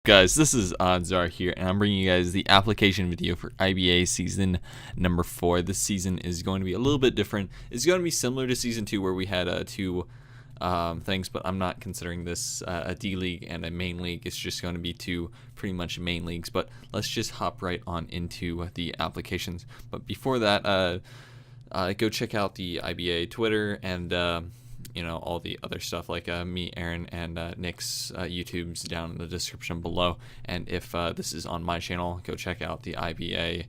guys? This is Oddsar here, and I'm bringing you guys the application video for IBA season number 4. This season is going to be a little bit different. It's going to be similar to season 2 where we had two things, but I'm not considering this a D league and a main league. It's just going to be two pretty much main leagues. But let's just hop right on into the applications. But before that, go check out the IBA Twitter and all the other stuff like me, Aaron, and Nick's YouTube's down in the description below. And if this is on my channel, go check out the IBA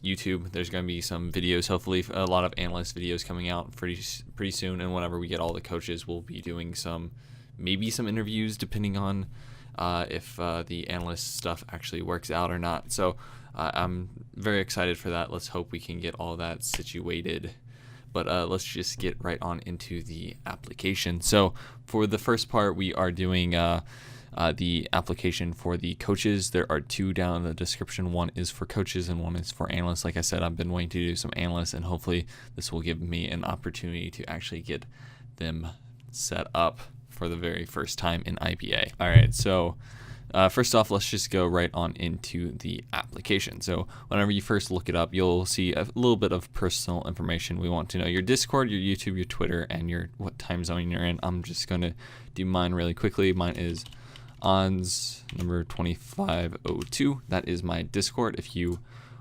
YouTube. There's going to be some videos, hopefully a lot of analyst videos coming out pretty soon. And whenever we get all the coaches, we'll be doing maybe some interviews, depending on if the analyst stuff actually works out or not. So I'm very excited for that. Let's hope we can get all that situated. But let's just get right on into the application. So for the first part, we are doing the application for the coaches. There are two down in the description. One is for coaches and one is for analysts. Like I said, I've been waiting to do some analysts, and hopefully this will give me an opportunity to actually get them set up for the very first time in IBA. All right, so first off, let's just go right on into the application. So whenever you first look it up, you'll see a little bit of personal information. We want to know your Discord, your YouTube, your Twitter, and what time zone you're in. I'm just going to do mine really quickly. Mine is ONS number 2502. That is my Discord. If you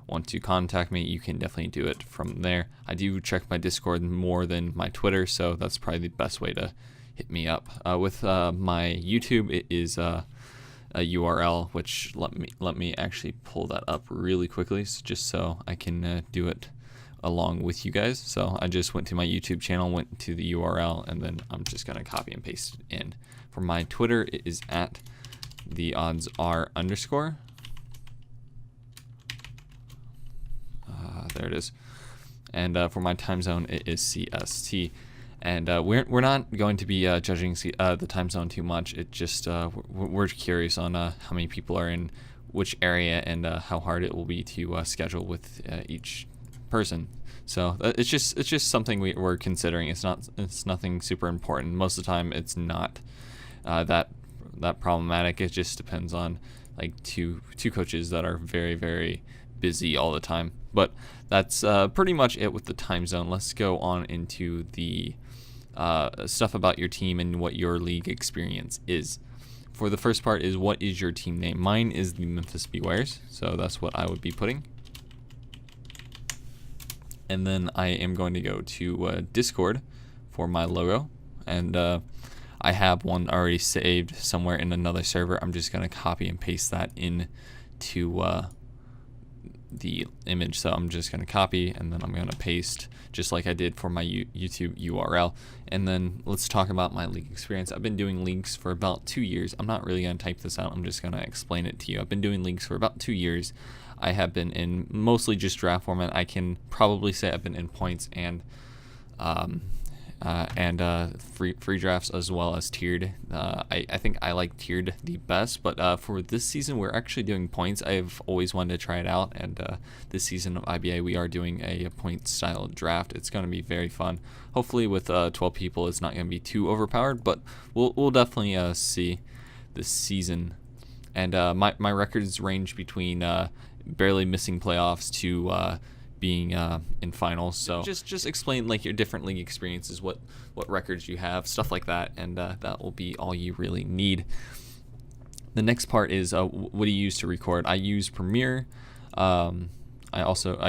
want to contact me, you can definitely do it from there. I do check my Discord more than my Twitter, so that's probably the best way to hit me up. With my YouTube, it is a URL, which let me actually pull that up really quickly, just so I can do it along with you guys. So I just went to my YouTube channel, went to the URL, and then I'm just gonna copy and paste it in. For my Twitter, it is at @theoddsr_. There it is. And for my time zone, it is CST. And we're not going to be judging the time zone too much. It just we're curious on how many people are in which area and how hard it will be to schedule with each person. So it's just something we're considering. It's nothing super important. Most of the time, it's not that problematic. It just depends on like two coaches that are very, very busy all the time. But that's pretty much it with the time zone. Let's go on into the stuff about your team and what your league experience is. For the first part is, what is your team name? Mine is the Memphis Bewares, so that's what I would be putting. And then I am going to go to Discord for my logo, and I have one already saved somewhere in another server. I'm just going to copy and paste that into the image. So I'm just going to copy, and then I'm going to paste just like I did for my YouTube URL. And then let's talk about my league experience. I've been doing leagues for about 2 years. I'm not really going to type this out. I'm just going to explain it to you. I've been doing leagues for about 2 years. I have been in mostly just draft format. I can probably say I've been in points and free drafts as well as tiered. I think I like tiered the best, but for this season we're actually doing points. I've always wanted to try it out, and this season of IBA we are doing a point style draft. It's going to be very fun. Hopefully with 12 people it's not going to be too overpowered, but we'll definitely see this season. And my records range between barely missing playoffs to being in finals. So just explain like your different league experiences, what records you have, stuff like that, and that will be all you really need. The next part is what do you use to record? I use Premiere. I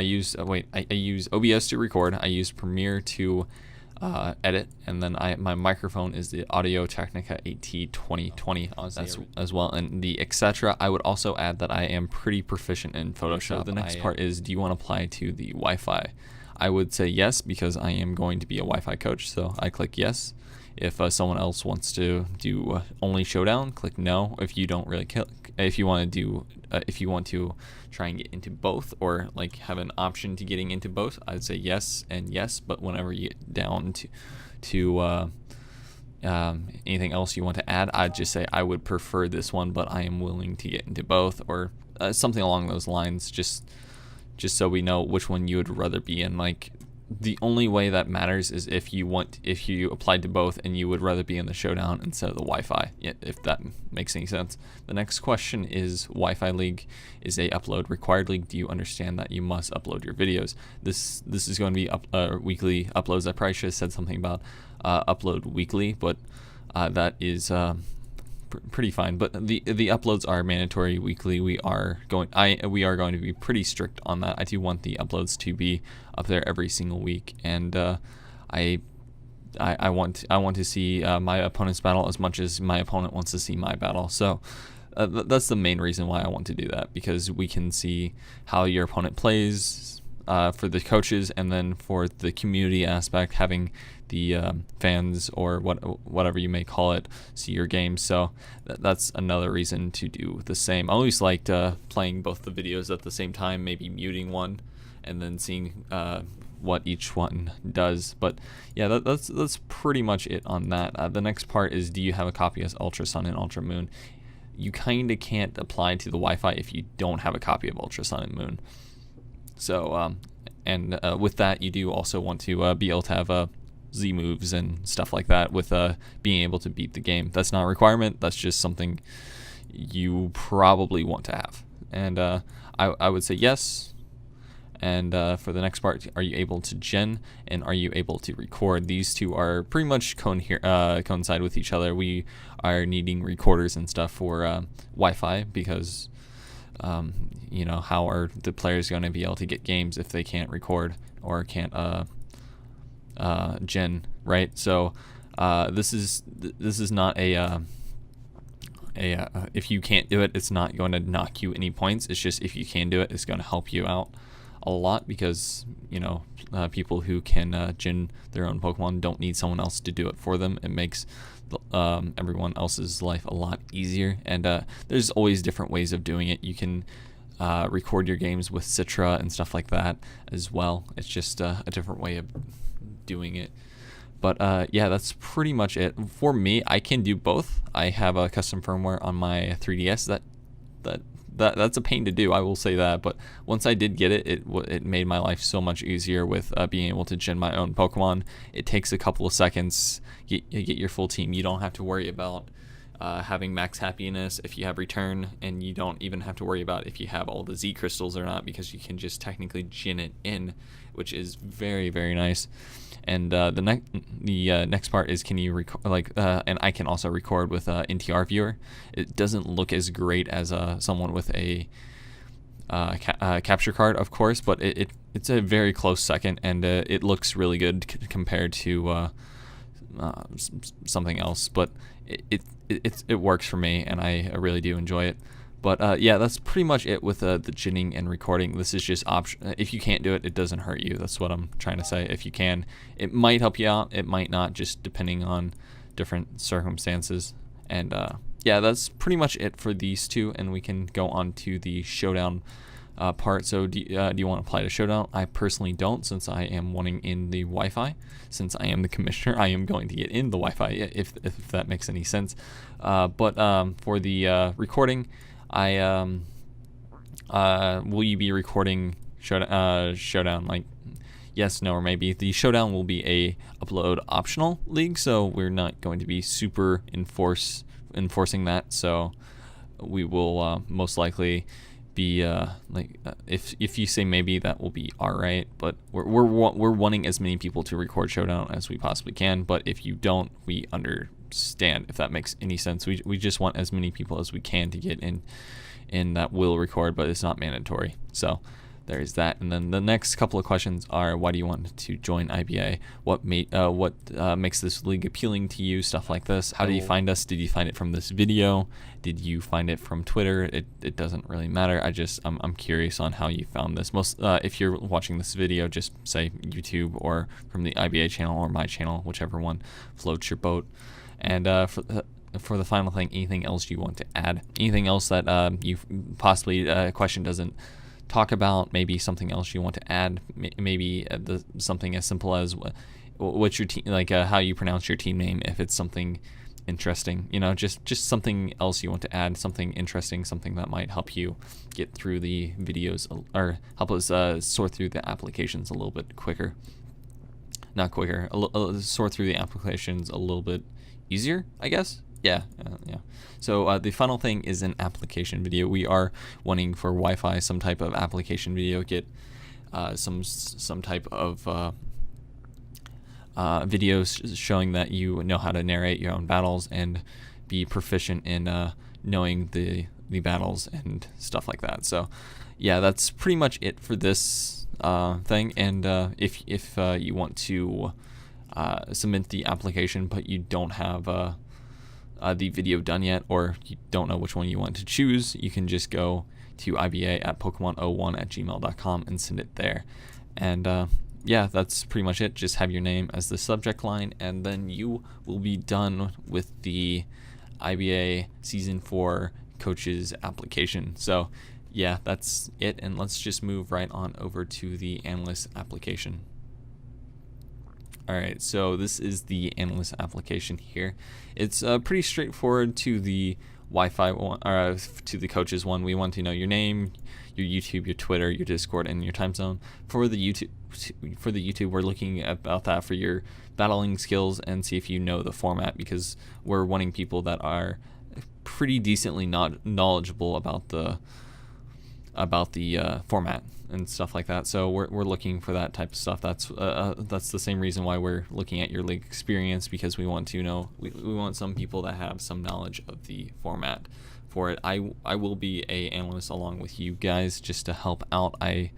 use OBS to record. I use Premiere to edit, and then my microphone is the Audio Technica AT2020 as well, and the etc. I would also add that I am pretty proficient in Photoshop. So the next part is, do you want to apply to the Wi-Fi? I would say yes, because I am going to be a Wi-Fi coach, so I click yes. If someone else wants to do only Showdown, click no. If you don't really if you want to try and get into both, or like have an option to getting into both, I'd say yes and yes. But whenever you get down to anything else you want to add, I'd just say I would prefer this one, but I am willing to get into both, or something along those lines, just so we know which one you would rather be in. Like the only way that matters is if you applied to both and you would rather be in the Showdown instead of the Wi-Fi, if that makes any sense. The next question is, Wi-Fi league is a upload required league. Do you understand that you must upload your videos? This is going to be weekly uploads. I probably should have said something about upload weekly, but that is pretty fine. But the uploads are mandatory weekly. We are going to be pretty strict on that. I do want the uploads to be up there every single week, and I want to see my opponent's battle as much as my opponent wants to see my battle. So that's the main reason why I want to do that, because we can see how your opponent plays for the coaches, and then for the community aspect, having the fans or whatever you may call it see your game. So that's another reason to do the same. I always liked playing both the videos at the same time, maybe muting one and then seeing what each one does. But yeah, that's pretty much it on that. The next part is, do you have a copy of Ultra Sun and Ultra Moon? You kind of can't apply to the Wi-Fi if you don't have a copy of Ultra Sun and Moon. So with that, you do also want to be able to have Z moves and stuff like that, with being able to beat the game. That's not a requirement. That's just something you probably want to have. And I would say yes. And for the next part, are you able to gen, and are you able to record? These two are pretty much coincide with each other. We are needing recorders and stuff for Wi-Fi, because how are the players going to be able to get games if they can't record or can't gen, right? So this is not if you can't do it, it's not going to knock you any points. It's just, if you can do it, it's going to help you out a lot, because people who can gen their own Pokemon don't need someone else to do it for them. It makes everyone else's life a lot easier, and there's always different ways of doing it. You can record your games with Citra and stuff like that as well. It's just a different way of doing it. But yeah, that's pretty much it. For me, I can do both. I have a custom firmware on my 3DS that's a pain to do, I will say that. But once I did get it, it made my life so much easier with being able to gen my own Pokemon. It takes a couple of seconds. You get your full team. You don't have to worry about having max happiness if you have return, and you don't even have to worry about if you have all the Z crystals or not, because you can just technically gen it in, which is very, very nice. And the next part is, can you record, and I can also record with NTR viewer. It doesn't look as great as someone with a capture card, of course, but it's a very close second, and it looks really good compared to something else. But it works for me, and I really do enjoy it. But yeah, that's pretty much it with the ginning and recording. This is just option. If you can't do it, it doesn't hurt you. That's what I'm trying to say. If you can, it might help you out. It might not, just depending on different circumstances. And yeah, that's pretty much it for these two. And we can go on to the Showdown part. So do you want to apply to Showdown? I personally don't, since I am wanting in the Wi-Fi. Since I am the commissioner, I am going to get in the Wi-Fi, if that makes any sense. But for the recording, will you be recording Showdown? Like, yes, no, or maybe. The Showdown will be a upload optional league, so we're not going to be super enforcing that. So we will most likely be if you say maybe, that will be alright. But we're wanting as many people to record Showdown as we possibly can. But if you don't, we understand, if that makes any sense. We just want as many people as we can to get in that will record, but it's not mandatory. So there's that. And then the next couple of questions are, why do you want to join IBA? What makes this league appealing to you? Stuff like this. How do you find us? Did you find it from this video? Did you find it from Twitter? It doesn't really matter. I'm curious on how you found this. If you're watching this video, just say YouTube or from the IBA channel or my channel, whichever one floats your boat. And for the final thing, anything else you want to add? Anything else that you possibly a question doesn't talk about? Maybe something else you want to add? Maybe something as simple as what's your team, how you pronounce your team name, if it's something interesting, just something else you want to add, something interesting, something that might help you get through the videos or help us sort through the applications a little bit quicker. not quicker, sort through the applications a little bit easier, I guess. Yeah. So the final thing is an application video. We are wanting for Wi-Fi some type of application video, get some type of videos showing that you know how to narrate your own battles and be proficient in knowing the battles and stuff like that. So yeah, that's pretty much it for this thing. And if you want to submit the application but you don't have the video done yet, or you don't know which one you want to choose, you can just go to IBA at pokemon01@gmail.com and send it there. And yeah, that's pretty much it. Just have your name as the subject line, and then you will be done with the IBA Season 4 coaches application. So yeah, that's it, and let's just move right on over to the Analyst application. Alright, so this is the Analyst application here. It's pretty straightforward to the Wi-Fi one, or to the coaches one. We want to know your name, your YouTube, your Twitter, your Discord, and your time zone. For the YouTube, we're looking about that for your battling skills and see if you know the format, because we're wanting people that are pretty decently knowledgeable about the format and stuff like that. So we're looking for that type of stuff. That's the same reason why we're looking at your league experience, because we want to know, we want some people that have some knowledge of the format for it. I will be a analyst along with you guys just to help out. I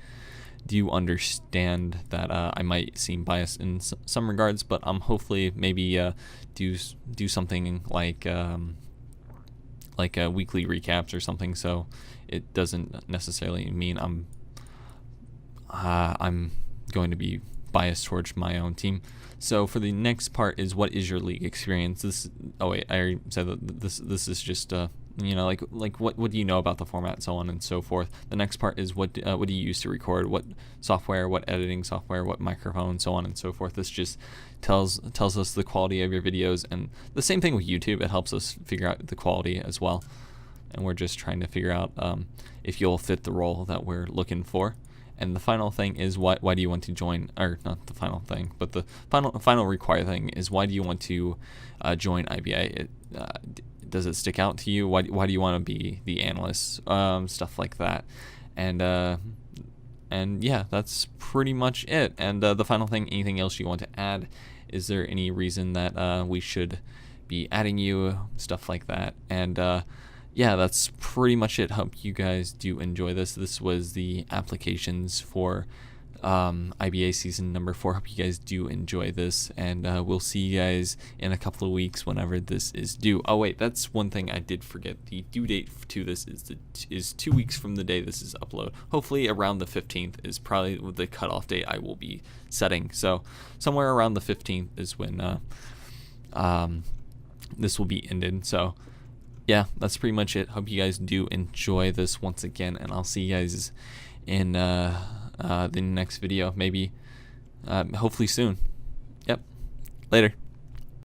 do understand that I might seem biased in some regards, but hopefully maybe do something like weekly recaps or something, so it doesn't necessarily mean I'm going to be biased towards my own team. So for the next part is, what is your league experience? I already said that this is just like what do you know about the format, so on and so forth. The next part is what do you use to record, what software, what editing software, what microphone, so on and so forth. This just tells us the quality of your videos, and the same thing with YouTube. It helps us figure out the quality as well, and we're just trying to figure out if you'll fit the role that we're looking for. And the final thing is, why do you want to join, or not the final thing, but the final required thing is, why do you want to join IBA? Does it stick out to you? Why do you want to be the analyst? Stuff like that. And yeah, that's pretty much it. And the final thing, anything else you want to add? Is there any reason that we should be adding you? Stuff like that. And yeah, that's pretty much it. Hope you guys do enjoy this. This was the applications for IBA season number 4. Hope you guys do enjoy this, and we'll see you guys in a couple of weeks whenever this is due. Oh wait, that's one thing I did forget. The due date to this is 2 weeks from the day this is uploaded. Hopefully around the 15th is probably the cutoff date I will be setting. So somewhere around the 15th is when this will be ended. So yeah, that's pretty much it. Hope you guys do enjoy this once again, and I'll see you guys in the next video, maybe hopefully soon. Yep, later.